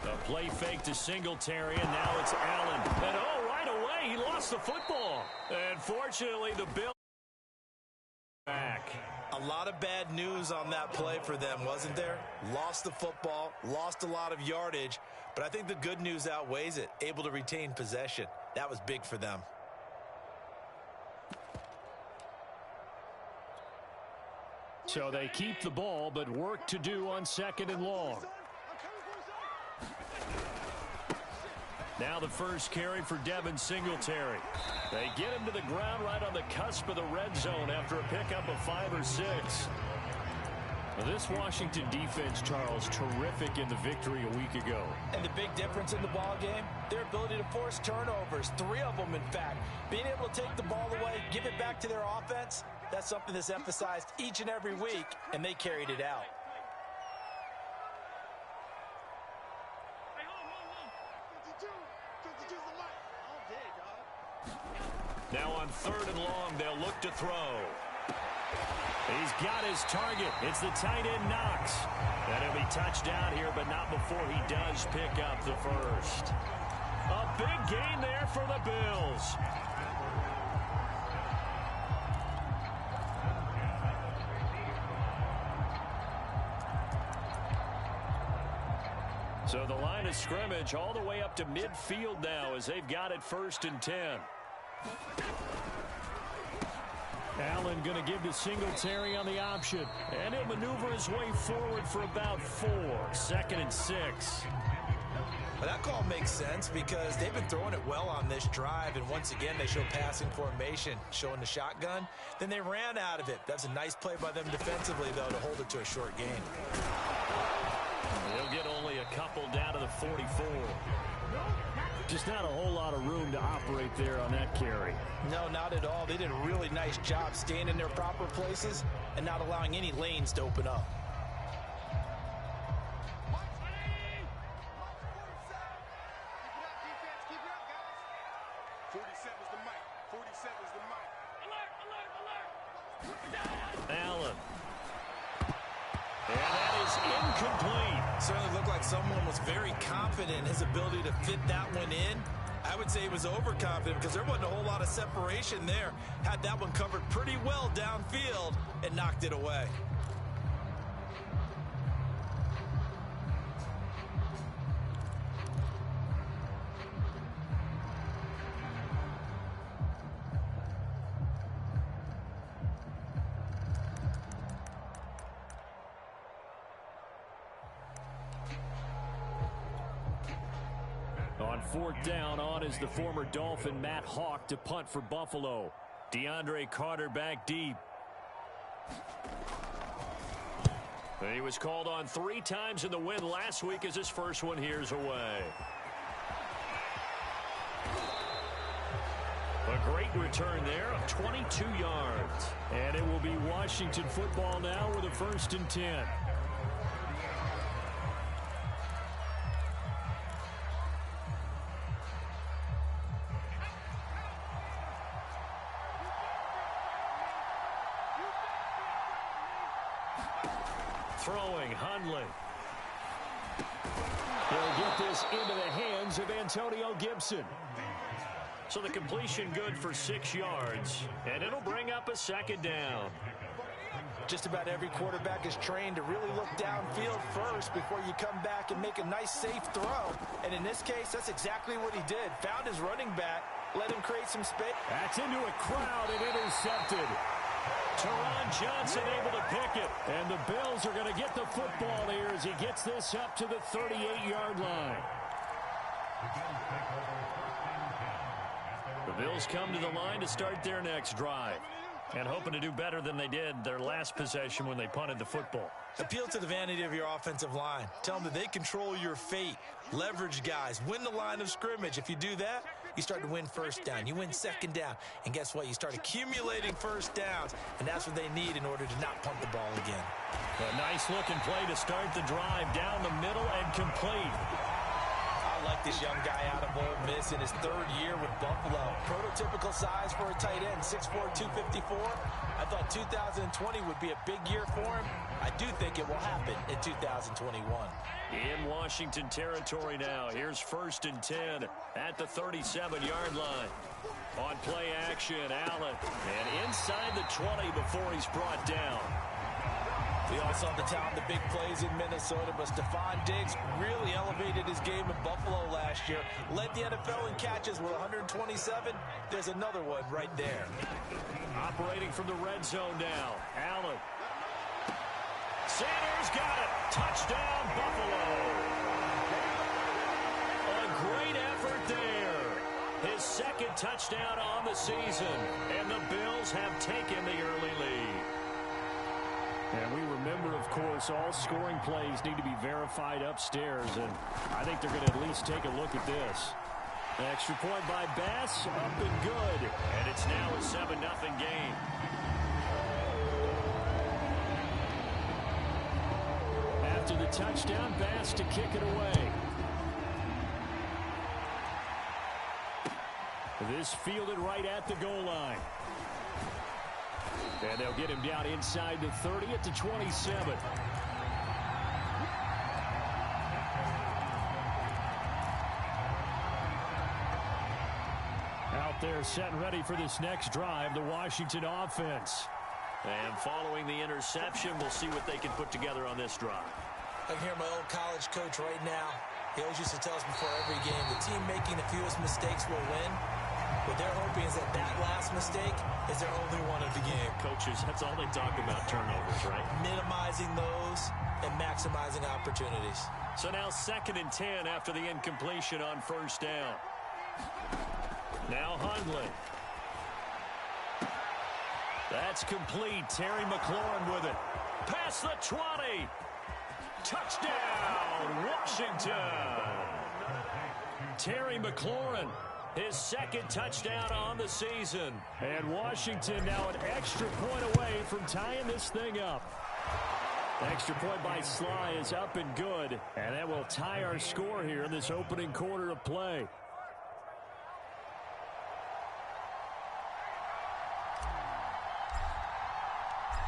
A play fake to Singletary, and now it's Allen. And right away, he lost the football. And fortunately, the Bills back. A lot of bad news on that play for them, wasn't there? Lost the football, lost a lot of yardage, but I think the good news outweighs it. Able to retain possession. That was big for them. So they keep the ball, but work to do on 2nd and long. Now the first carry for Devin Singletary. They get him to the ground right on the cusp of the red zone after a pickup of 5 or 6. Well, this Washington defense, Charles, terrific in the victory a week ago. And the big difference in the ball game, their ability to force turnovers, 3 of them, in fact. Being able to take the ball away, give it back to their offense, that's something that's emphasized each and every week, and they carried it out. Now on 3rd and long, they'll look to throw. He's got his target. It's the tight end Knox. And he'll be touchdown here, but not before he does pick up the first. A big gain there for the Bills. So the line of scrimmage all the way up to midfield now as they've got it 1st and 10. Allen going to give to Singletary on the option. And he'll maneuver his way forward for about 4. 2nd and 6. Well, that call makes sense because they've been throwing it well on this drive. And once again, they show passing formation, showing the shotgun. Then they ran out of it. That's a nice play by them defensively, though, to hold it to a short gain. They'll get only a couple down to the 44. Just not a whole lot of room to operate there on that carry. No, not at all. They did a really nice job staying in their proper places and not allowing any lanes to open up. Allen. And that is incomplete. Certainly looked like someone was very confident in his ability to fit that one in. I would say he was overconfident because there wasn't a whole lot of separation there. Had that one covered pretty well downfield and knocked it away. On 4th down, on is the former Dolphin Matt Hawk to punt for Buffalo. DeAndre Carter back deep. He was called on 3 times in the win last week as his first one here's away. A great return there of 22 yards. And it will be Washington football now with a 1st and 10. Throwing, Hundley. He'll get this into the hands of Antonio Gibson. So the completion good for 6 yards, and it'll bring up a 2nd down. Just about every quarterback is trained to really look downfield first before you come back and make a nice, safe throw. And in this case, that's exactly what he did. Found his running back, let him create some space. That's into a crowd and intercepted. Teron Johnson able to pick it. And the Bills are going to get the football here as he gets this up to the 38-yard line. The Bills come to the line to start their next drive. And hoping to do better than they did their last possession when they punted the football. Appeal to the vanity of your offensive line. Tell them that they control your fate. Leverage guys. Win the line of scrimmage. If you do that, you start to win 1st down. You win 2nd down. And guess what? You start accumulating 1st downs. And that's what they need in order to not punt the ball again. A nice looking play to start the drive down the middle and complete. I like this young guy out of Ole Miss in his third year with Buffalo. Prototypical size for a tight end, 6'4", 254. I thought 2020 would be a big year for him. I do think it will happen in 2021. In Washington territory now. Here's 1st and 10 at the 37-yard line. On play action, Allen. And inside the 20 before he's brought down. We all saw the talent, the big plays in Minnesota, but Stephon Diggs really elevated his game in Buffalo last year. Led the NFL in catches with 127. There's another one right there. Operating from the red zone now. Allen. Sanders got it. Touchdown, Buffalo. A great effort there. His second touchdown on the season. And the Bills have taken the early lead. And we remember, of course, all scoring plays need to be verified upstairs, and I think they're going to at least take a look at this. An extra point by Bass, up and good. And it's now a 7-0 game. After the touchdown, Bass to kick it away. This fielded right at the goal line. And they'll get him down inside the 30 at the 27. Out there set and ready for this next drive, the Washington offense. And following the interception, we'll see what they can put together on this drive. I can hear my old college coach right now. He always used to tell us before every game, the team making the fewest mistakes will win. What they're hoping is that that last mistake is their only one of the game. Coaches, that's all they talk about, turnovers, right? Minimizing those and maximizing opportunities. So now 2nd and 10 after the incompletion on 1st down. Now Hundley. That's complete. Terry McLaurin with it. Past the 20. Touchdown, Washington. Terry McLaurin. His second touchdown on the season. And Washington now an extra point away from tying this thing up. Extra point by Sly is up and good. And that will tie our score here in this opening quarter of play.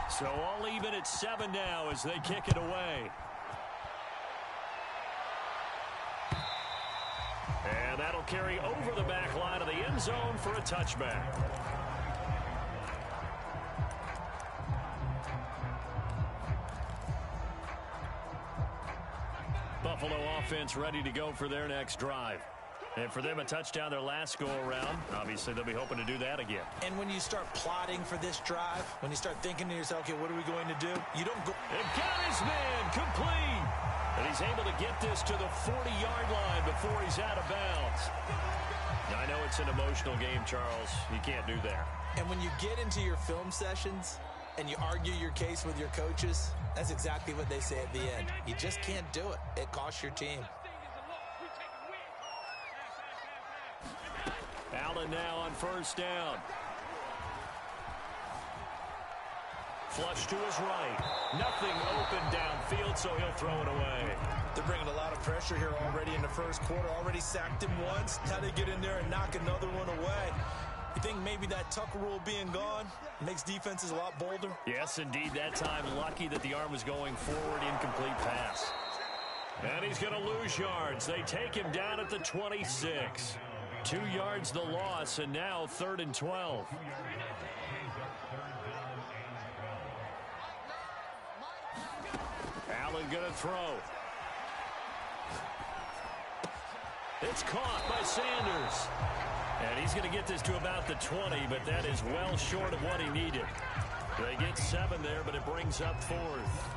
So all even at 7 now as they kick it away. And that'll carry over the back line of the end zone for a touchback. Buffalo offense ready to go for their next drive. And for them, a touchdown their last go-around. Obviously, they'll be hoping to do that again. And when you start plotting for this drive, when you start thinking to yourself, okay, what are we going to do? You don't go. And got his man complete. And he's able to get this to the 40-yard line before he's out of bounds. Now, I know it's an emotional game, Charles. You can't do that. And when you get into your film sessions and you argue your case with your coaches, that's exactly what they say at the end. You just can't do it. It costs your team. Allen now on 1st down. Flush to his right. Nothing open downfield, so he'll throw it away. They're bringing a lot of pressure here already in the first quarter. Already sacked him once. How they get in there and knock another one away. You think maybe that Tucker rule being gone makes defenses a lot bolder? Yes, indeed. That time, lucky that the arm was going forward. Incomplete pass. And he's going to lose yards. They take him down at the 26. 2 yards the loss, and now 3rd and 12. Allen going to throw. It's caught by Sanders. And he's going to get this to about the 20, but that is well short of what he needed. They get 7 there, but it brings up 4th.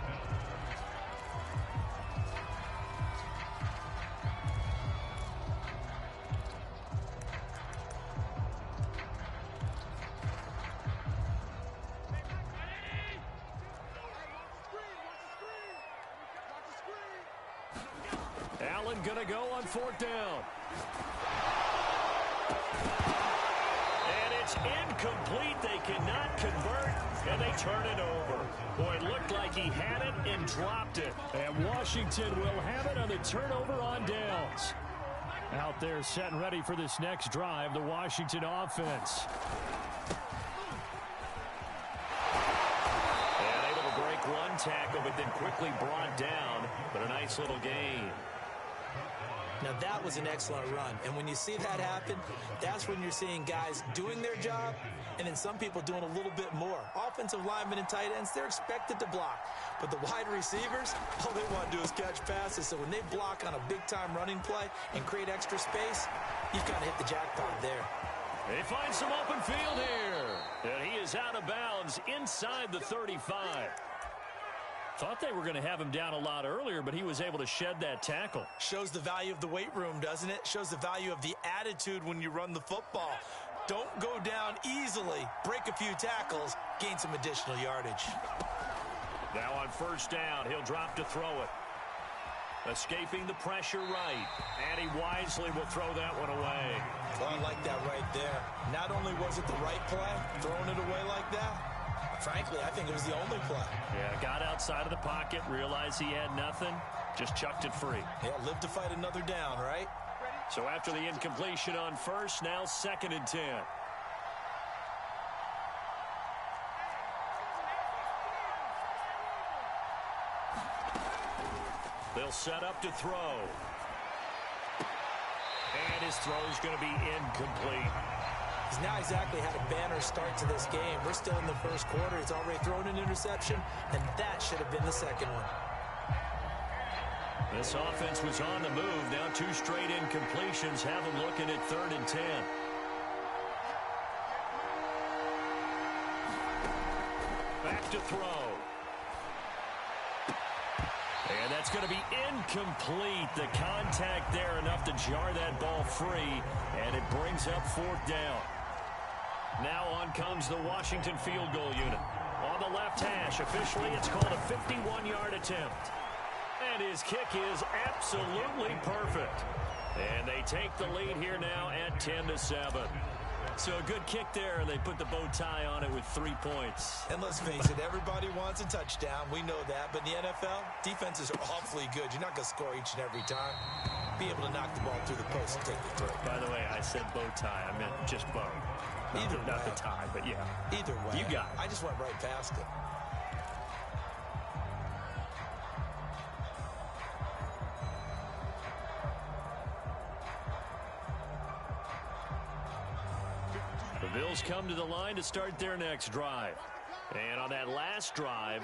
Allen going to go on 4th down. And it's incomplete. They cannot convert, and they turn it over. Boy, it looked like he had it and dropped it. And Washington will have it on the turnover on downs. Out there set and ready for this next drive, the Washington offense. And able to break one tackle, but then quickly brought down. But a nice little gain. Now, that was an excellent run. And when you see that happen, that's when you're seeing guys doing their job and then some people doing a little bit more. Offensive linemen and tight ends, they're expected to block. But the wide receivers, all they want to do is catch passes. So when they block on a big-time running play and create extra space, you've kind of hit the jackpot there. They find some open field here. And he is out of bounds inside the 35. Thought they were going to have him down a lot earlier, but he was able to shed that tackle. Shows the value of the weight room, doesn't it? Shows the value of the attitude when you run the football. Don't go down easily. Break a few tackles. Gain some additional yardage. Now on first down, he'll drop to throw it. Escaping the pressure right. And he wisely will throw that one away. Well, I like that right there. Not only was it the right play, throwing it away like that, frankly, I think it was the only play. Yeah, got outside of the pocket, realized he had nothing, just chucked it free. Yeah, live to fight another down, right? So after the incompletion on first, now 2nd and 10. They'll set up to throw. And his throw is going to be incomplete. He's now exactly had a banner start to this game. We're still in the first quarter. He's already thrown an interception, and that should have been the second one. This offense was on the move. Now 2 straight incompletions have them looking at 3rd and 10. Back to throw. And that's going to be incomplete. The contact there enough to jar that ball free, and it brings up 4th down. Now on comes the Washington field goal unit. On the left hash, officially it's called a 51-yard attempt. And his kick is absolutely perfect. And they take the lead here now at 10-7. So a good kick there. They put the bow tie on it with 3 points. And let's face it, everybody wants a touchdown. We know that. But in the NFL, defenses are awfully good. You're not going to score each and every time. Be able to knock the ball through the post and take the throw. By the way, I said bow tie. I meant just bow. Not the tie, but yeah. Either way. You got it. I just went right past it. The Bills come to the line to start their next drive. And on that last drive,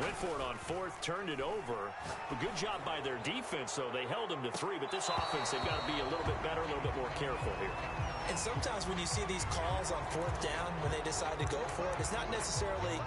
went for it on 4th, turned it over. A good job by their defense, though. They held them to 3, but this offense, they've got to be a little bit better, a little bit more careful here. And sometimes when you see these calls on 4th down, when they decide to go for it, it's not necessarily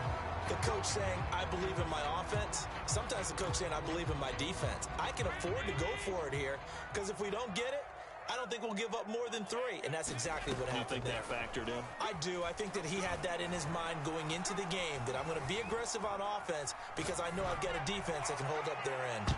the coach saying, I believe in my offense. Sometimes the coach saying, I believe in my defense. I can afford to go for it here, because if we don't get it, I don't think we'll give up more than 3, and that's exactly what happened there. You think that factored in? I do. I think that he had that in his mind going into the game, that I'm going to be aggressive on offense because I know I've got a defense that can hold up their end.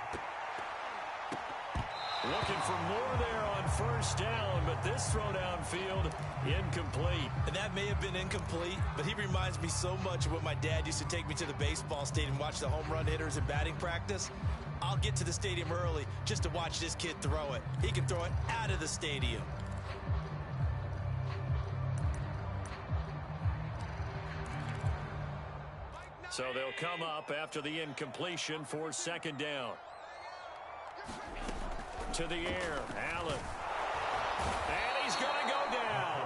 Looking for more there on first down, but this throw downfield, incomplete. And that may have been incomplete, but he reminds me so much of when my dad used to take me to the baseball stadium and watch the home run hitters in batting practice. I'll get to the stadium early just to watch this kid throw it. He can throw it out of the stadium. So they'll come up after the incompletion for 2nd down. To the air, Allen. And he's going to go down.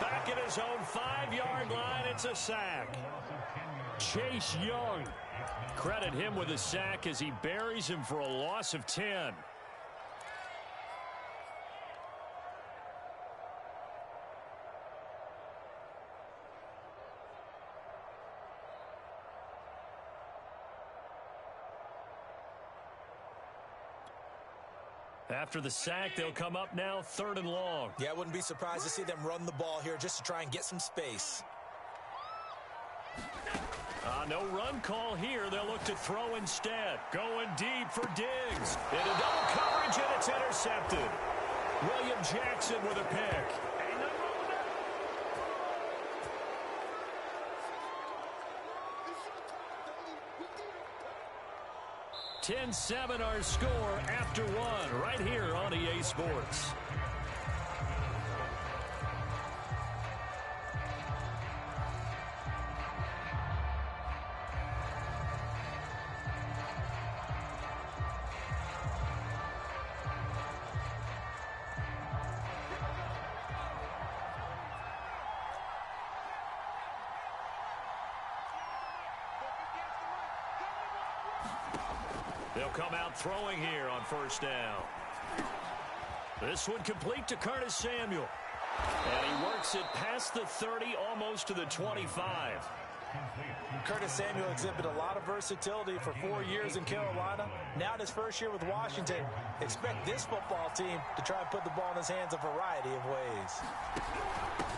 Back at his own 5-yard line, it's a sack. Chase Young. Credit him with a sack as he buries him for a loss of 10. After the sack, they'll come up now 3rd and long. Yeah, I wouldn't be surprised to see them run the ball here just to try and get some space. No run call here. They'll look to throw instead. Going deep for Diggs. Into double coverage, and it's intercepted. William Jackson with a pick. 10-7 our score after one right here on EA Sports. They'll come out throwing here on first down. This one complete to Curtis Samuel. And he works it past the 30, almost to the 25. Curtis Samuel exhibited a lot of versatility for 4 years in Carolina. Now in his first year with Washington, expect this football team to try and put the ball in his hands a variety of ways.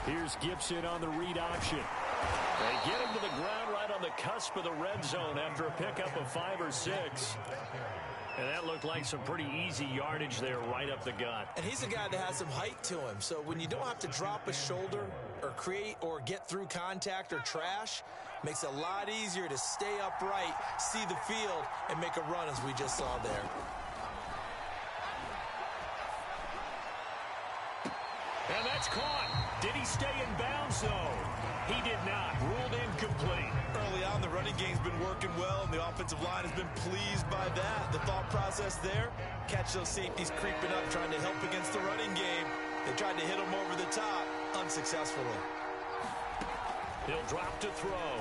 Here's Gibson on the read option. They get him to the ground right on the cusp of the red zone after a pickup of 5 or 6. And that looked like some pretty easy yardage there right up the gut. And he's a guy that has some height to him. So when you don't have to drop a shoulder or create or get through contact or trash, makes it a lot easier to stay upright, see the field, and make a run as we just saw there. And that's caught. Did he stay in bounds, though? He did not. Ruled incomplete. Early on, the running game's been working well, and the offensive line has been pleased by that. The thought process there, catch those safeties creeping up, trying to help against the running game. They tried to hit him over the top, unsuccessfully. He'll drop to throw.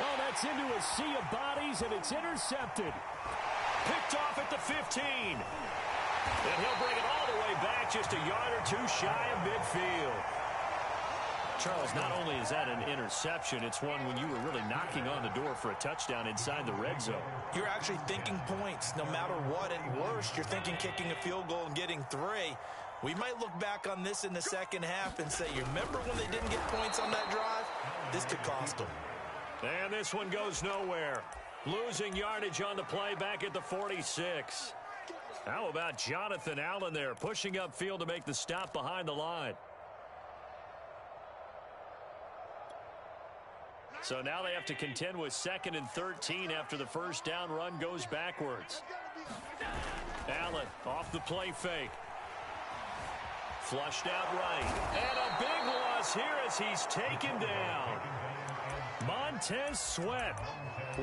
Oh, that's into a sea of bodies, and it's intercepted. Picked off at the 15. And he'll bring it all the way back, just a yard or two shy of midfield. Charles, not only is that an interception, it's one when you were really knocking on the door for a touchdown inside the red zone. You're actually thinking points no matter what, and worst, you're thinking kicking a field goal and getting 3. We might look back on this in the second half and say, you remember when they didn't get points on that drive? This could cost them. And this one goes nowhere. Losing yardage on the play back at the 46. How about Jonathan Allen there, pushing upfield to make the stop behind the line. So now they have to contend with 2nd and 13 after the first down run goes backwards. Allen off the play fake. Flushed out right. And a big loss here as he's taken down. Montez Sweat.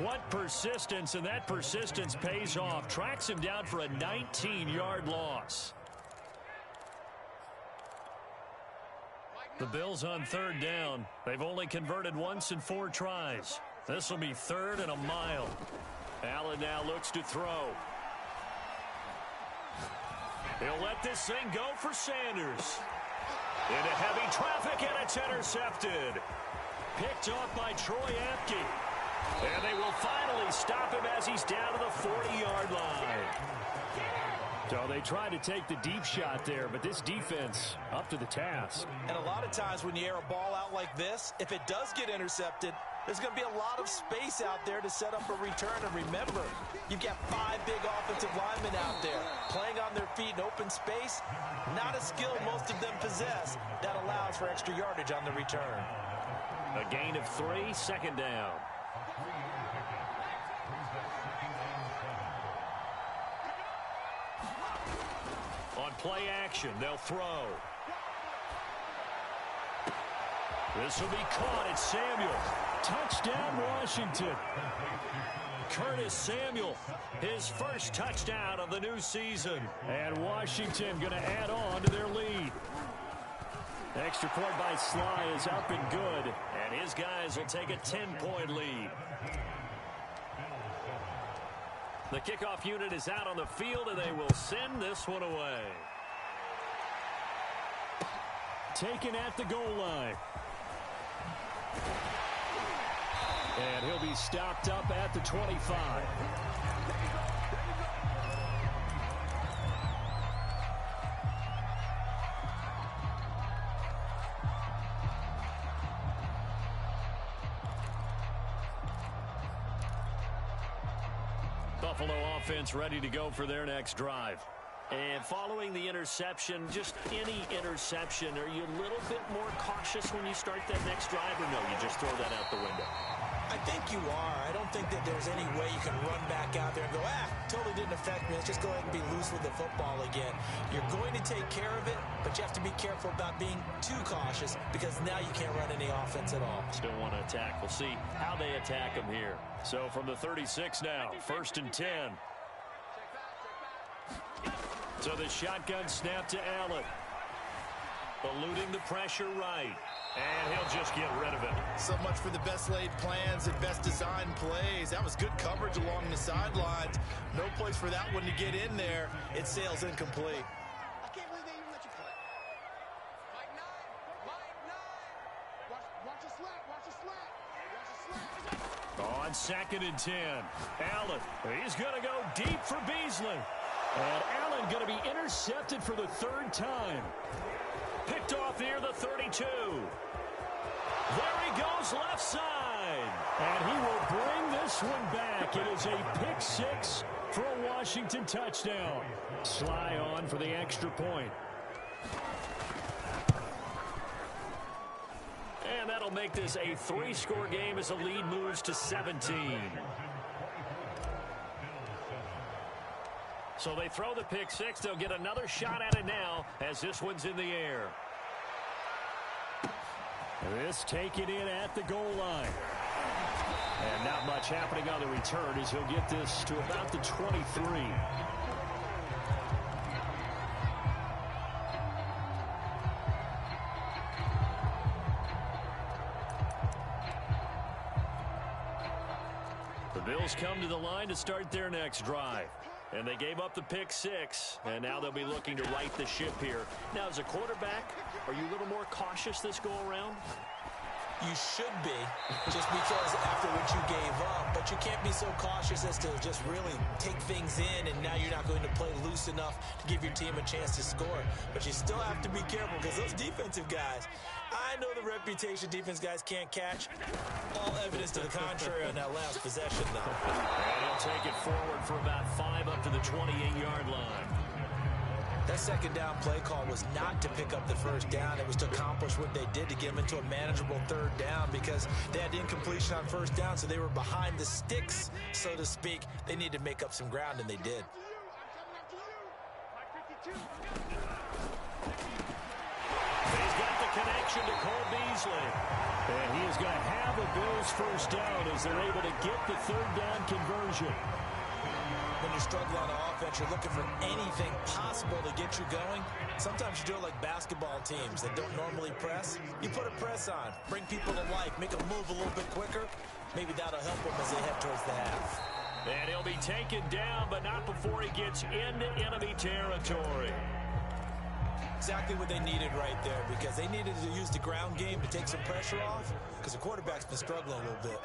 What persistence, and that persistence pays off. Tracks him down for a 19-yard loss. The Bills on 3rd down. They've only converted once in 4 tries. This will be 3rd and a mile. Allen now looks to throw. He'll let this thing go for Sanders. Into heavy traffic, and it's intercepted. Picked off by Troy Apke. And they will finally stop him as he's down to the 40-yard line. So they tried to take the deep shot there, but this defense up to the task. And a lot of times when you air a ball out like this, if it does get intercepted, there's going to be a lot of space out there to set up a return. And remember, you've got 5 big offensive linemen out there playing on their feet in open space. Not a skill most of them possess that allows for extra yardage on the return. A gain of 3, 2nd down. On play action, they'll throw. This will be caught. It's Samuel. Touchdown, Washington. Curtis Samuel, his first touchdown of the new season. And Washington going to add on to their lead. Extra point by Sly is up and good. And his guys will take a 10-point lead. The kickoff unit is out on the field, and they will send this one away. Taken at the goal line. And he'll be stopped up at the 25. Buffalo offense ready to go for their next drive. And following the interception, just any interception, are you a little bit more cautious when you start that next drive, or no, you just throw that out the window? I think you are. I don't think that there's any way you can run back out there and go, totally didn't affect me. Let's just go ahead and be loose with the football again. You're going to take care of it, but you have to be careful about being too cautious because now you can't run any offense at all. Still want to attack. We'll see how they attack them here. So from the 36 now, 1st and 10. So the shotgun snap to Allen. Eluding the pressure right. And he'll just get rid of it. So much for the best laid plans and best designed plays. That was good coverage along the sidelines. No place for that one to get in there. It sails incomplete. I can't believe they even let you play. Mike 9. Watch the slap. Watch the slap. On 2nd and 10. Allen. He's going to go deep for Beasley. And Allen going to be intercepted for the 3rd time. Picked off near the 32. There he goes left side. And he will bring this one back. It is a pick 6 for a Washington touchdown. Sly on for the extra point. And that'll make this a 3-score game as the lead moves to 17. So they throw the pick 6. They'll get another shot at it now as this one's in the air. This taken in at the goal line. And not much happening on the return as he'll get this to about the 23. The Bills come to the line to start their next drive. And they gave up the pick 6, and now they'll be looking to right the ship here. Now, as a quarterback, are you a little more cautious this go-around? You should be, just because after what you gave up. But you can't be so cautious as to just really take things in, and now you're not going to play loose enough to give your team a chance to score. But you still have to be careful because those defensive guys, I know the reputation defense guys can't catch. All evidence to the contrary on that last possession, though. And he'll take it forward for about 5 up to the 28-yard line. That second down play call was not to pick up the first down. It was to accomplish what they did to get them into a manageable 3rd down because they had incompletion on 1st down, so they were behind the sticks, so to speak. They needed to make up some ground, and they did. He's got the connection to Cole Beasley. And he is going to have the Bills first down as they're able to get the 3rd down conversion. When you struggle on offense, you're looking for anything possible to get you going. Sometimes you do it like basketball teams that don't normally press. You put a press on, bring people to life, make them move a little bit quicker. Maybe that'll help them as they head towards the half. And he'll be taken down, but not before he gets into enemy territory. Exactly what they needed right there because they needed to use the ground game to take some pressure off because the quarterback's been struggling a little bit.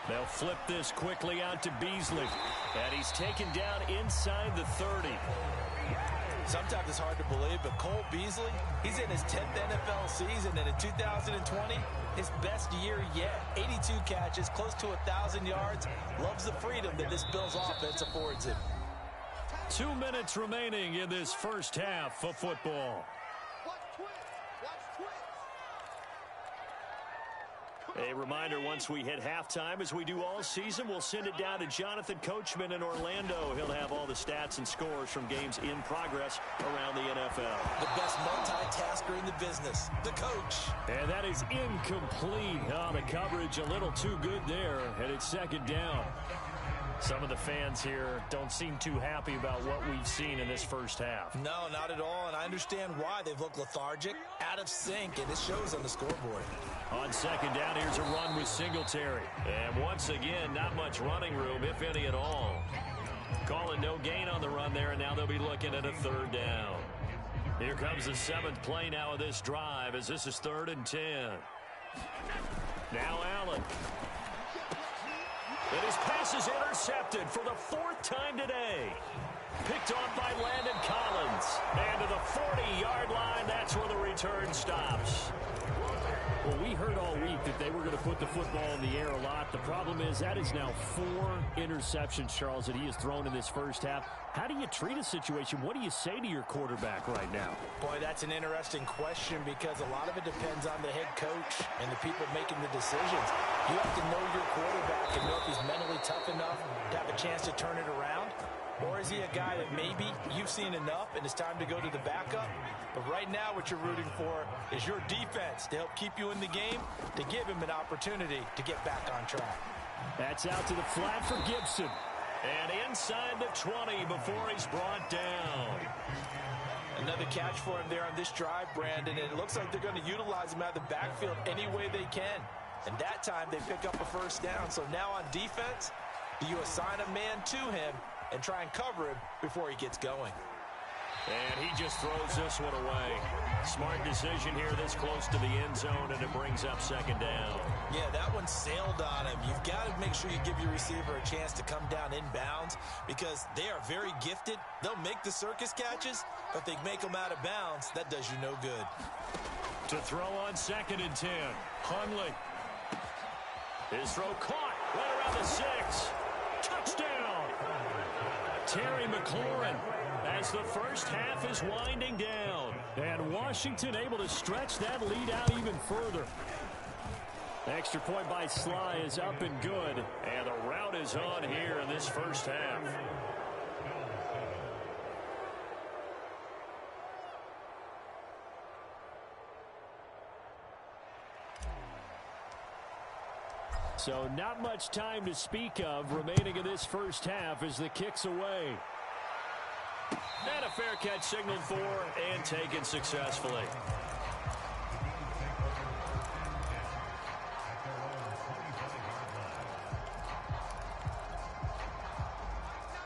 They'll flip this quickly out to Beasley. And he's taken down inside the 30. Sometimes it's hard to believe, but Cole Beasley, he's in his 10th NFL season, and in 2020, his best year yet. 82 catches, close to 1,000 yards. Loves the freedom that this Bills offense affords him. 2 minutes remaining in this first half of football. A reminder, once we hit halftime, as we do all season, we'll send it down to Jonathan Coachman in Orlando. He'll have all the stats and scores from games in progress around the NFL. The best multitasker in the business, the coach. And that is incomplete. Oh, the coverage a little too good there, and it's 2nd down. Some of the fans here don't seem too happy about what we've seen in this first half. No, not at all, and I understand why. They've looked lethargic, out of sync, and it shows on the scoreboard. On 2nd down, here's a run with Singletary. And once again, not much running room, if any at all. Calling no gain on the run there, and now they'll be looking at a 3rd down. Here comes the 7th play now of this drive as this is 3rd and 10. Now Allen. And his pass is intercepted for the 4th time today. Picked off by Landon Collins. And to the 40-yard line, that's where the return stops. Well, we heard all week that they were going to put the football in the air a lot. The problem is that is now 4 interceptions, Charles, that he has thrown in this first half. How do you treat a situation? What do you say to your quarterback right now? Boy, that's an interesting question because a lot of it depends on the head coach and the people making the decisions. You have to know your quarterback and know if he's mentally tough enough to have a chance to turn it around. Or is he a guy that maybe you've seen enough and it's time to go to the backup? But right now what you're rooting for is your defense to help keep you in the game, to give him an opportunity to get back on track. That's out to the flat for Gibson. And inside the 20 before he's brought down. Another catch for him there on this drive, Brandon, and it looks like they're going to utilize him out of the backfield any way they can. And that time they pick up a first down. So now on defense, do you assign a man to him and try and cover him before he gets going? And he just throws this one away. Smart decision here this close to the end zone, and it brings up second down. Yeah, that one sailed on him. You've got to make sure you give your receiver a chance to come down inbounds because they are very gifted. They'll make the circus catches, but if they make them out of bounds, that does you no good. To throw on 2nd and 10, Hundley. His throw caught right around the 6. Touchdown! Terry McLaurin as the first half is winding down. And Washington able to stretch that lead out even further. Extra point by Sly is up and good. And the route is on here in this first half. So not much time to speak of remaining in this first half as the kick's away. And a fair catch signaled for and taken successfully.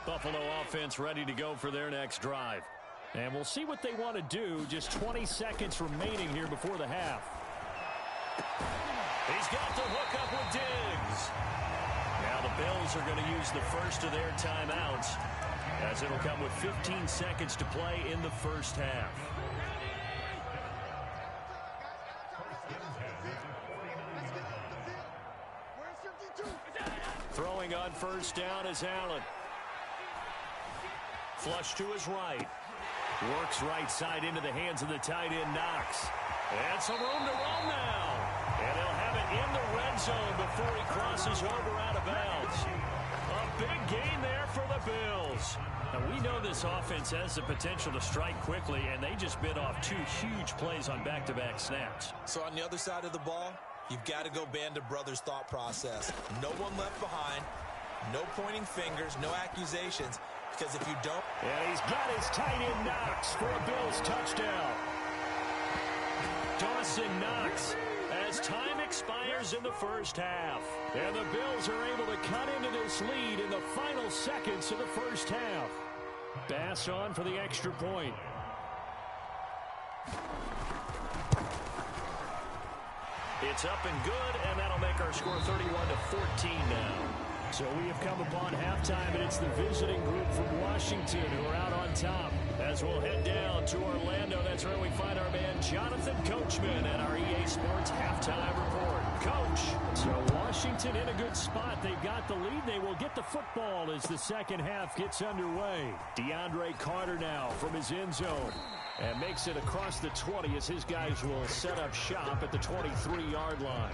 Buffalo offense ready to go for their next drive. And we'll see what they want to do. Just 20 seconds remaining here before the half. He's got the hook up with Diggs. Now the Bills are going to use the first of their timeouts, as it'll come with 15 seconds to play in the first half. Throwing on first down is Allen. Flush to his right. Works right side into the hands of the tight end Knox. And some room to run now. And he'll have it in the red zone before he crosses over out of bounds. A big gain there for the Bills. Now, we know this offense has the potential to strike quickly, and they just bit off 2 huge plays on back-to-back snaps. So on the other side of the ball, you've got to go Band of Brothers thought process. No one left behind, no pointing fingers, no accusations, because if you don't... And he's got his tight end Knox for a Bills touchdown. Dawson Knox as time expires in the first half. And the Bills are able to cut into this lead in the final seconds of the first half. Bass on for the extra point. It's up and good, and that'll make our score 31-14 now. So we have come upon halftime, and it's the visiting group from Washington who are out on top. As we'll head down to Orlando, that's where we find our man Jonathan Coachman at our EA Sports Halftime Report. Coach. So Washington in a good spot. They've got the lead. They will get the football as the second half gets underway. DeAndre Carter now from his end zone. And makes it across the 20 as his guys will set up shop at the 23-yard line.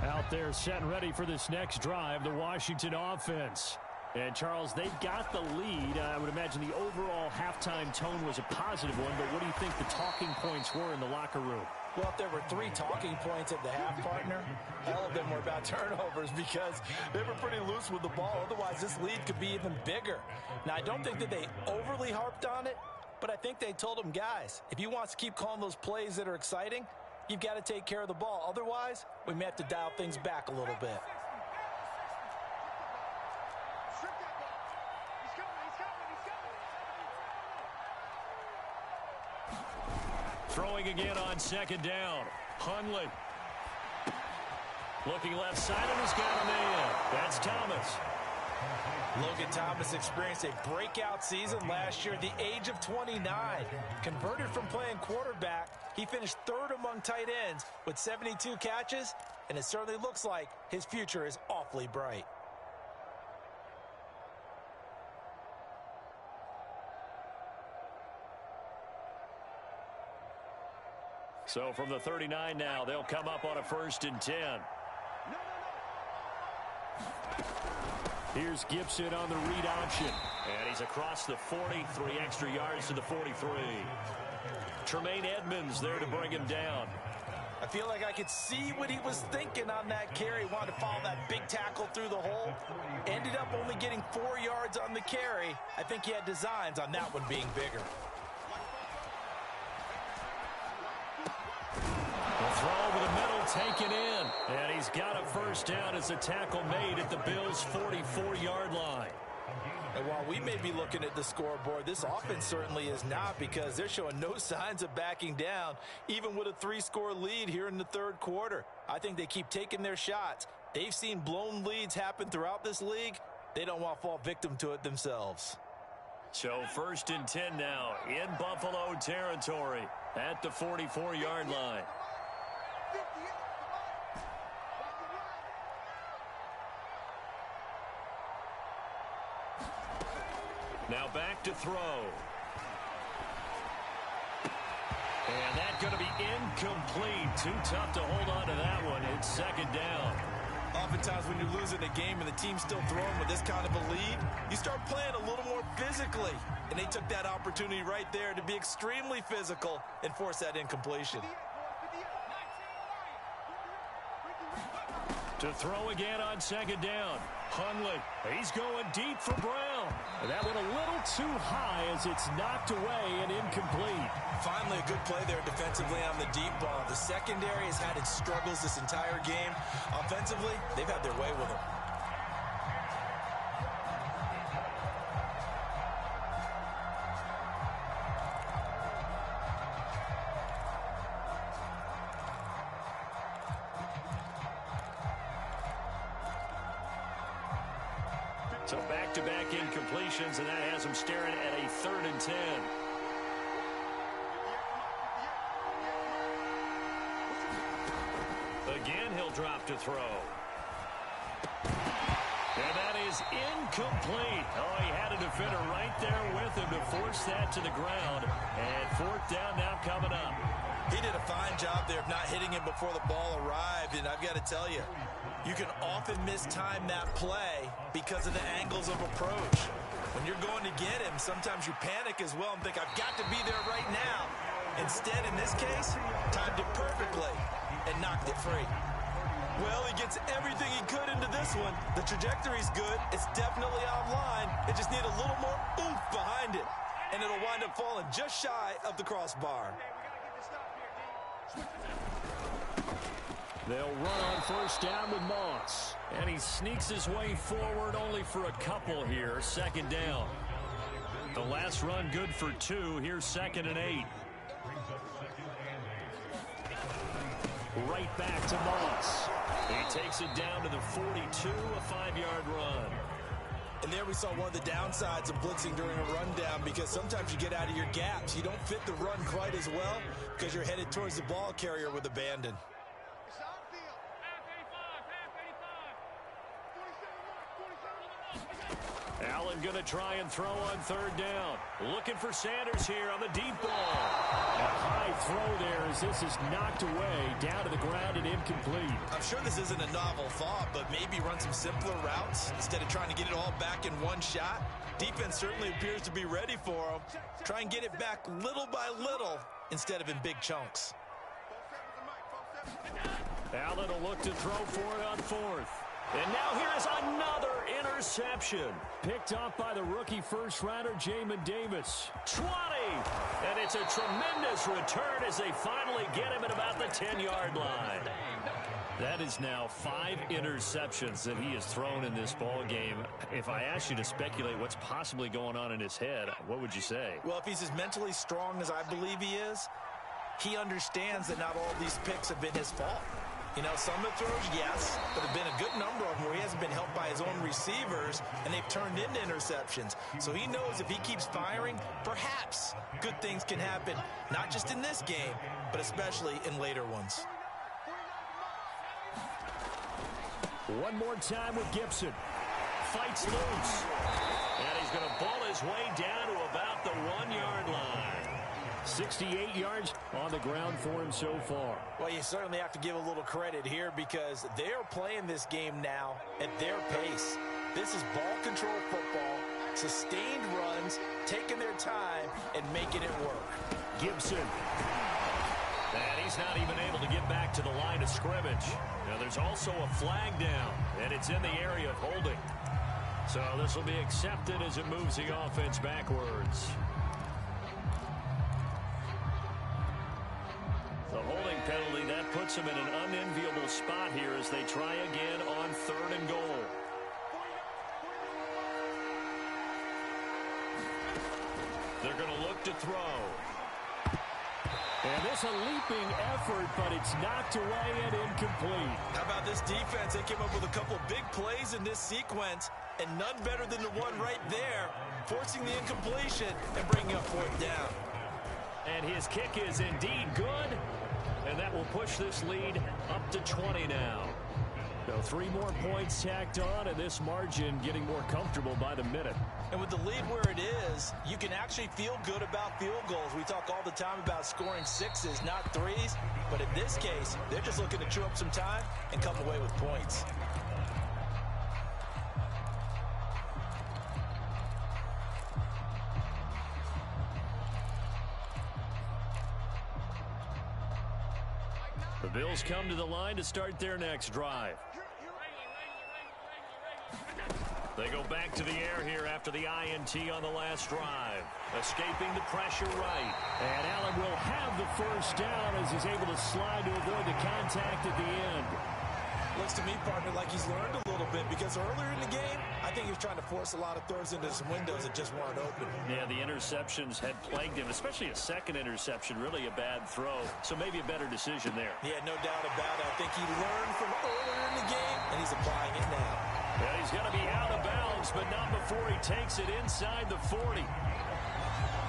Out there set and ready for this next drive, the Washington offense. And, Charles, they've got the lead. I would imagine the overall halftime tone was a positive one, but what do you think the talking points were in the locker room? Well, if there were 3 talking points at the half, partner, all of them were about turnovers because they were pretty loose with the ball. Otherwise, this lead could be even bigger. Now, I don't think that they overly harped on it, but I think they told them, guys, if you want to keep calling those plays that are exciting, you've got to take care of the ball. Otherwise, we may have to dial things back a little bit. Throwing again on second down. Hundley. Looking left side, and he's got a man. That's Thomas. Logan Thomas experienced a breakout season last year at the age of 29. Converted from playing quarterback, he finished third among tight ends with 72 catches, and it certainly looks like his future is awfully bright. So from the 39 now, they'll come up on a 1st and 10. Here's Gibson on the read option. And he's across the 40, 3 extra yards to the 43. Tremaine Edmonds there to bring him down. I feel like I could see what he was thinking on that carry. Wanted to follow that big tackle through the hole. Ended up only getting 4 yards on the carry. I think he had designs on that one being bigger. The throw over the middle, taken in. And he's got a 1st down as a tackle made at the Bills' 44-yard line. And while we may be looking at the scoreboard, this offense certainly is not, because they're showing no signs of backing down, even with a 3-score lead here in the 3rd quarter. I think they keep taking their shots. They've seen blown leads happen throughout this league. They don't want to fall victim to it themselves. So 1st and 10 now in Buffalo territory at the 44-yard line. Now back to throw. And that's going to be incomplete. Too tough to hold on to that one. It's 2nd down. Oftentimes when you're losing a game and the team's still throwing with this kind of a lead, you start playing a little more physically. And they took that opportunity right there to be extremely physical and force that incompletion. To throw again on 2nd down. Hundley, he's going deep for Brown. That went a little too high as it's knocked away and incomplete. Finally, a good play there defensively on the deep ball. The secondary has had its struggles this entire game. Offensively, they've had their way with them. So back-to-back incompletions, and that has them staring at a 3rd and 10. Again, he'll drop to throw. And that is incomplete. Oh, he had a defender right there with him to force that to the ground. And 4th down now coming up. He did a fine job there of not hitting him before the ball arrived, and I've got to tell you, you can often mistime that play because of the angles of approach. When you're going to get him, sometimes you panic as well and think, I've got to be there right now. Instead, in this case, timed it perfectly and knocked it free. Well, he gets everything he could into this one. The trajectory's good. It's definitely online. It just needs a little more oomph behind it, and it'll wind up falling just shy of the crossbar. They'll run on 1st down with Moss. And he sneaks his way forward only for a couple here. 2nd down. The last run good for 2. Here's 2nd and 8. Right back to Moss. He takes it down to the 42, a 5-yard run. And there we saw one of the downsides of blitzing during a rundown, because sometimes you get out of your gaps. You don't fit the run quite as well because you're headed towards the ball carrier with abandon. Allen going to try and throw on 3rd down. Looking for Sanders here on the deep ball. A high throw there as this is knocked away down to the ground and incomplete. I'm sure this isn't a novel thought, but maybe run some simpler routes instead of trying to get it all back in one shot. Defense certainly appears to be ready for him. Try and get it back little by little instead of in big chunks. Allen will look to throw for it on 4th. And now here is another interception. Picked off by the rookie first-rounder, Jamin Davis. 20! And it's a tremendous return as they finally get him at about the 10-yard line. That is now 5 interceptions that he has thrown in this ball game. If I asked you to speculate what's possibly going on in his head, what would you say? Well, if he's as mentally strong as I believe he is, he understands that not all these picks have been his fault. You know, some of the throws, yes, but there have been a good number of them where he hasn't been helped by his own receivers, and they've turned into interceptions. So he knows if he keeps firing, perhaps good things can happen, not just in this game, but especially in later ones. One more time with Gibson. Fights loose. And he's going to ball his way down to about the 1-yard line. 68 yards on the ground for him so far. Well, you certainly have to give a little credit here because they are playing this game now at their pace. This is ball control football, sustained runs, taking their time, and making it work. Gibson. And he's not even able to get back to the line of scrimmage. Now, there's also a flag down, and it's in the area of holding. So this will be accepted as it moves the offense backwards. The holding penalty, that puts them in an unenviable spot here as they try again on 3rd and goal. They're going to look to throw. And this a leaping effort, but it's knocked away and incomplete. How about this defense? They came up with a couple big plays in this sequence, and none better than the one right there, forcing the incompletion and bringing up 4th down. And his kick is indeed good, and that will push this lead up to 20 now. So 3 more points tacked on, and this margin getting more comfortable by the minute. And with the lead where it is, you can actually feel good about field goals. We talk all the time about scoring 6s, not 3s. But in this case, they're just looking to chew up some time and come away with points. The Bills come to the line to start their next drive. They go back to the air here after the INT on the last drive. Escaping the pressure right. And Allen will have the first down as he's able to slide to avoid the contact at the end. Looks to me, partner, like he's learned a little bit because earlier in the game, I think he was trying to force a lot of throws into some windows that just weren't open. Yeah, the interceptions had plagued him, especially a second interception, really a bad throw. So maybe a better decision there. Yeah, no doubt about it. I think he learned from earlier in the game, and he's applying it now. Yeah, he's going to be out of bounds, but not before he takes it inside the 40.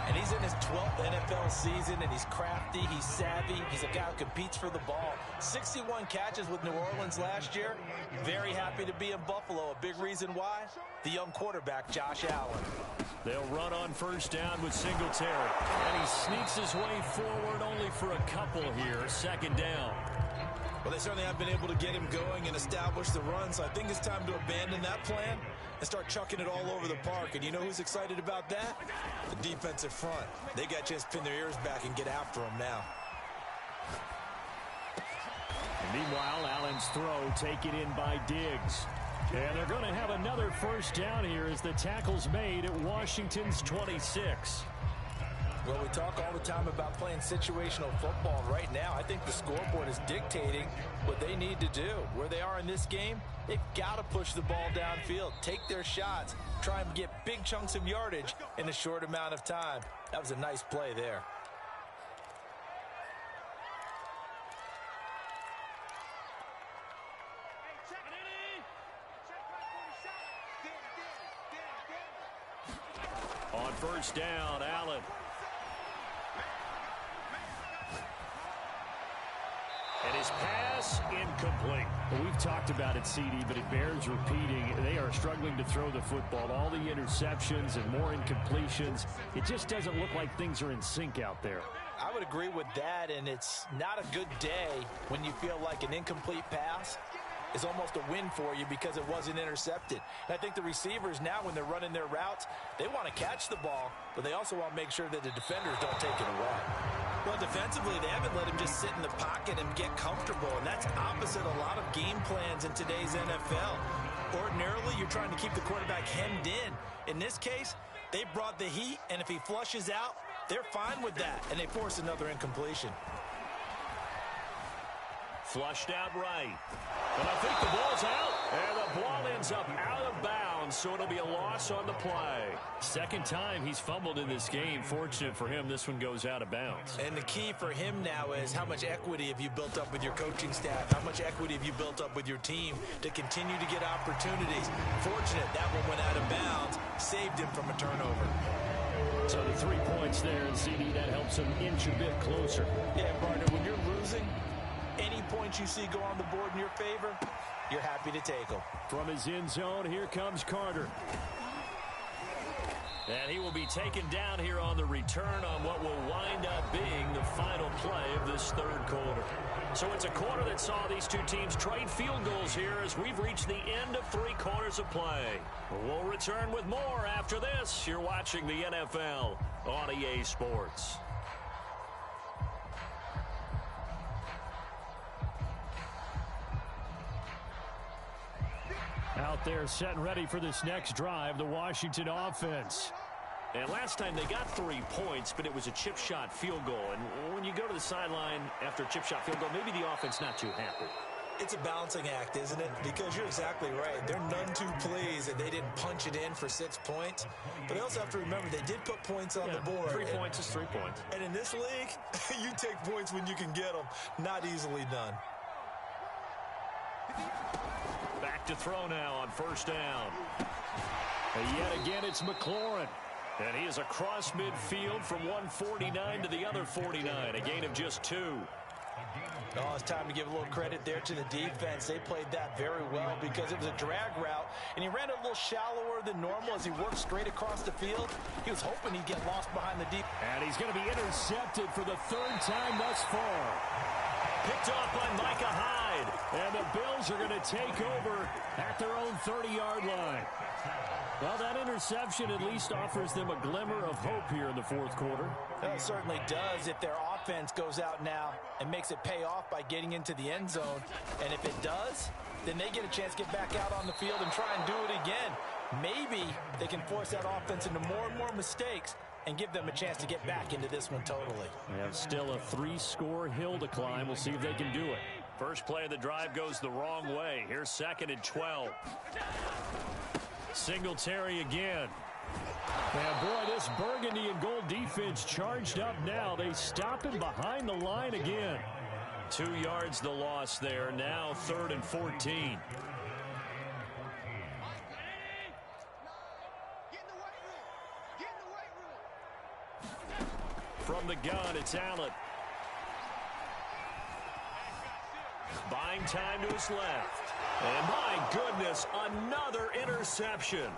And he's in his 12th NFL season, and he's crafty, he's savvy, he's a guy who competes for the ball. 61 catches with New Orleans last year. Very happy to be in Buffalo. A big reason why? The young quarterback, Josh Allen. They'll run on first down with Singletary. And he sneaks his way forward only for a couple here. 2nd down. Well, they certainly have been able to get him going and establish the run, so I think it's time to abandon that plan and start chucking it all over the park. And you know who's excited about that? The defensive front. They got a chance to pin their ears back and get after him now. And meanwhile, Allen's throw taken in by Diggs. And they're going to have another first down here as the tackle's made at Washington's 26. Well, we talk all the time about playing situational football. Right now, I think the scoreboard is dictating what they need to do. Where they are in this game, they've got to push the ball downfield, take their shots, try and get big chunks of yardage in a short amount of time. That was a nice play there. On first down, Allen. And his pass incomplete. Well, we've talked about it, CD, but it bears repeating. They are struggling to throw the football. All the interceptions and more incompletions. It just doesn't look like things are in sync out there. I would agree with that, and it's not a good day when you feel like an incomplete pass is almost a win for you because it wasn't intercepted. And I think the receivers now, when they're running their routes, they want to catch the ball, but they also want to make sure that the defenders don't take it away. Well, defensively, they haven't let him just sit in the pocket and get comfortable, and that's opposite a lot of game plans in today's NFL. Ordinarily, you're trying to keep the quarterback hemmed in. In this case, they brought the heat, and if he flushes out, they're fine with that, and they force another incompletion. Flushed out right. And I think the ball's out. And the ball ends up out of bounds down, so it'll be a loss on the play. Second time he's fumbled in this game. Fortunate for him, this one goes out of bounds. And the key for him now is how much equity have you built up with your coaching staff? How much equity have you built up with your team to continue to get opportunities? Fortunate that one went out of bounds, saved him from a turnover. So the 3 points there, and CD, that helps him inch a bit closer. Yeah, partner, when you're losing, any points you see go on the board in your favor, you're happy to take them. From his end zone, here comes Carter. And he will be taken down here on the return on what will wind up being the final play of this third quarter. So it's a quarter that saw these two teams trade field goals here as we've reached the end of 3 quarters of play. We'll return with more after this. You're watching the NFL on EA Sports. Out there setting ready for this next drive, the Washington offense. And last time they got 3 points, but it was a chip shot field goal. And when you go to the sideline after a chip shot field goal, maybe the offense not too happy. It's a balancing act, isn't it? Because you're exactly right. They're none too pleased that they didn't punch it in for 6 points. But they also have to remember they did put points on the board. 3 points is 3 points. And in this league, you take points when you can get them. Not easily done. Back to throw now on first down. And yet again, it's McLaurin. And he is across midfield from 149 to the other 49, a gain of just 2. Oh, it's time to give a little credit there to the defense. They played that very well because it was a drag route, and he ran a little shallower than normal as he worked straight across the field. He was hoping he'd get lost behind the deep. And he's going to be intercepted for the 3rd time thus far. Picked off by Micah Hyde. And the Bills are going to take over at their own 30-yard line. Well, that interception at least offers them a glimmer of hope here in the 4th quarter. It certainly does if their offense goes out now and makes it pay off by getting into the end zone. And if it does, then they get a chance to get back out on the field and try and do it again. Maybe they can force that offense into more and more mistakes and give them a chance to get back into this one totally. They have still a 3-score hill to climb. We'll see if they can do it. First play of the drive goes the wrong way. Here's 2nd and 12. Singletary again. And boy, this burgundy and gold defense charged up now. They stop him behind the line again. 2 yards the loss there. Now 3rd and 14. From the gun, it's Allen. Buying time to his left. And my goodness, another interception.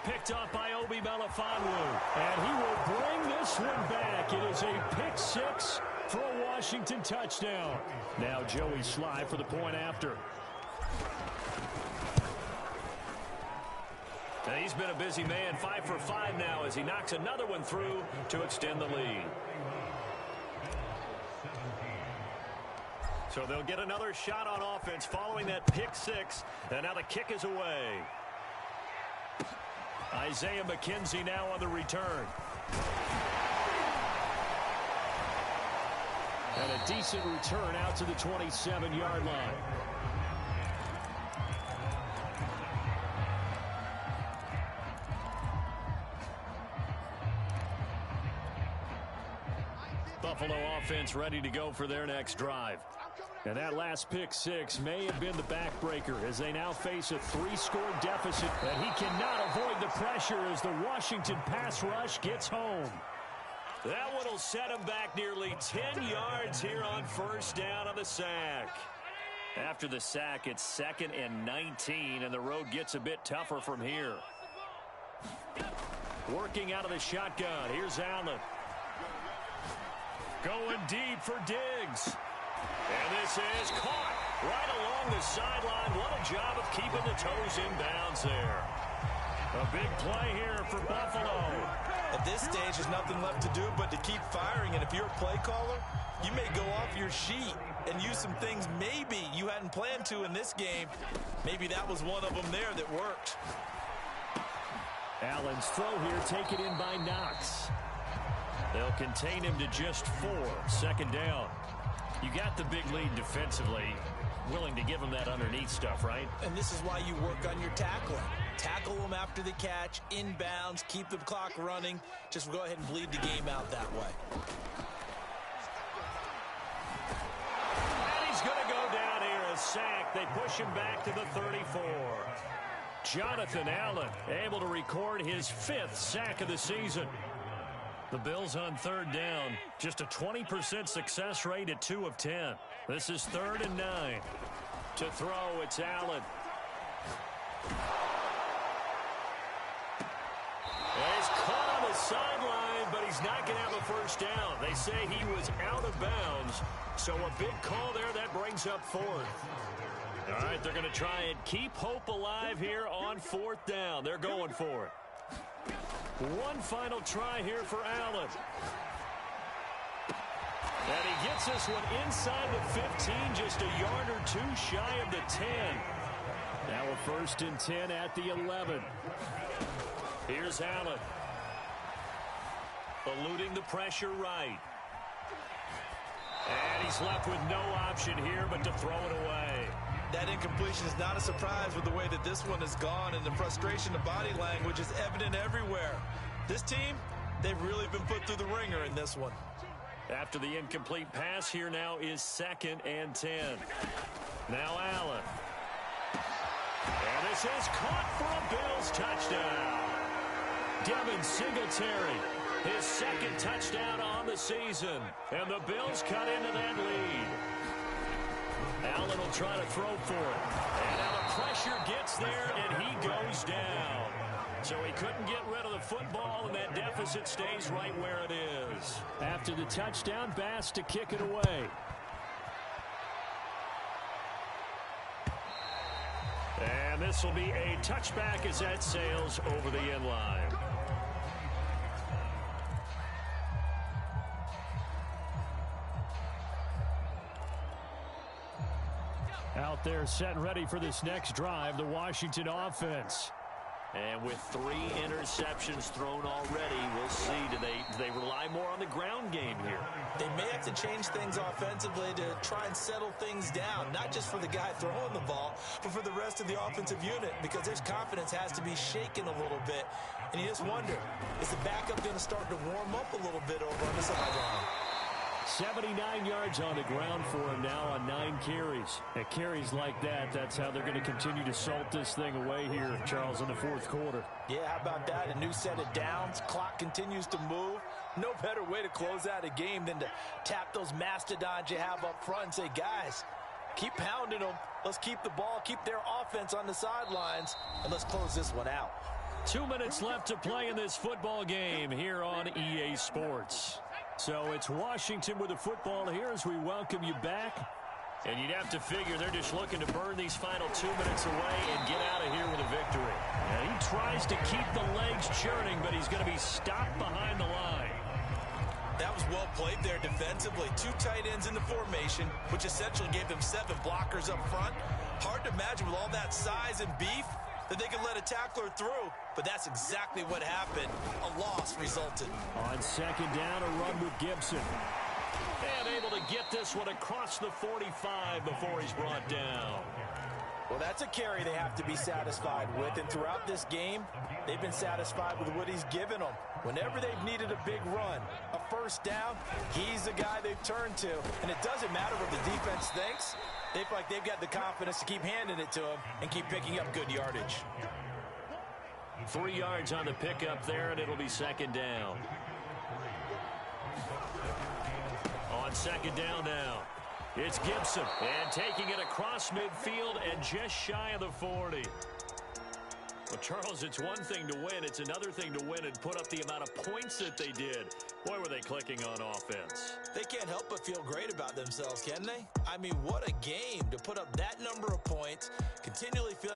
Picked up by Obi Melifonwu. And he will bring this one back. It is a pick 6 for a Washington touchdown. Now Joey Sly for the point after. And he's been a busy man, 5 for 5 now as he knocks another one through to extend the lead. So they'll get another shot on offense following that pick 6. And now the kick is away. Isaiah McKenzie now on the return. And a decent return out to the 27-yard line. Buffalo offense ready to go for their next drive. And that last pick 6 may have been the backbreaker as they now face a 3-score deficit. And he cannot avoid the pressure as the Washington pass rush gets home. That one will set him back nearly 10 yards here on first down on the sack. After the sack, it's 2nd and 19, and the road gets a bit tougher from here. Working out of the shotgun, here's Allen. Going deep for Diggs. And this is caught right along the sideline. What a job of keeping the toes in bounds there. A big play here for Buffalo. At this stage, there's nothing left to do but to keep firing. And if you're a play caller, you may go off your sheet and use some things maybe you hadn't planned to in this game. Maybe that was one of them there that worked. Allen's throw here taken in by Knox. They'll contain him to just 4. 2nd down. You got the big lead defensively. Willing to give him that underneath stuff, right? And this is why you work on your tackling. Tackle them after the catch, inbounds, keep the clock running. Just go ahead and bleed the game out that way. And he's going to go down here, a sack. They push him back to the 34. Jonathan Allen able to record his 5th sack of the season. The Bills on 3rd down. Just a 20% success rate at 2 of 10. This is 3rd and 9. To throw, it's Allen. He's caught on the sideline, but he's not going to have a first down. They say he was out of bounds, so a big call there that brings up 4th. All right, they're going to try and keep hope alive here on 4th down. They're going for it. One final try here for Allen. And he gets this one inside the 15, just a yard or 2 shy of the 10. Now a 1st and 10 at the 11. Here's Allen. Eluding the pressure right. And he's left with no option here but to throw it away. That incompletion is not a surprise with the way that this one has gone, and the frustration of body language is evident everywhere. This team, they've really been put through the ringer in this one. After the incomplete pass, here now is 2nd and 10. Now Allen. And this is caught for a Bills touchdown. Devin Singletary, his 2nd touchdown on the season. And the Bills cut into that lead. Allen will try to throw for it. And now the pressure gets there, and he goes down. So he couldn't get rid of the football, and that deficit stays right where it is. After the touchdown, Bass to kick it away. And this will be a touchback as that sails over the end line. Out there set and ready for this next drive, the Washington offense. And with 3 interceptions thrown already, we'll see, do they rely more on the ground game here? They may have to change things offensively to try and settle things down, not just for the guy throwing the ball, but for the rest of the offensive unit, because their confidence has to be shaken a little bit. And you just wonder, is the backup going to start to warm up a little bit over on the sideline? 79 yards on the ground for him now on 9 carries. At carries like that, that's how they're going to continue to salt this thing away here, Charles, in the 4th quarter. Yeah, how about that? A new set of downs. Clock continues to move. No better way to close out a game than to tap those mastodons you have up front and say, guys, keep pounding them. Let's keep the ball, keep their offense on the sidelines, and let's close this one out. 2 minutes left to play in this football game here on EA Sports. So it's Washington with the football here as we welcome you back. And you'd have to figure they're just looking to burn these final 2 minutes away and get out of here with a victory. And he tries to keep the legs churning, but he's going to be stopped behind the line. That was well played there defensively. 2 tight ends in the formation, which essentially gave them 7 blockers up front. Hard to imagine with all that size and beef that they could let a tackler through, but that's exactly what happened. A loss resulted. On 2nd down, a run with Gibson. And able to get this one across the 45 before he's brought down. Well, that's a carry they have to be satisfied with, and throughout this game, they've been satisfied with what he's given them. Whenever they've needed a big run, a first down, he's the guy they've turned to. And it doesn't matter what the defense thinks. They feel like they've got the confidence to keep handing it to him and keep picking up good yardage. 3 yards on the pickup there, and it'll be 2nd down. On 2nd down now, it's Gibson. And taking it across midfield and just shy of the 40. Well, Charles, it's one thing to win. It's another thing to win and put up the amount of points that they did. Boy, were they clicking on offense. They can't help but feel great about themselves, can they? I mean, what a game to put up that number of points, continually feel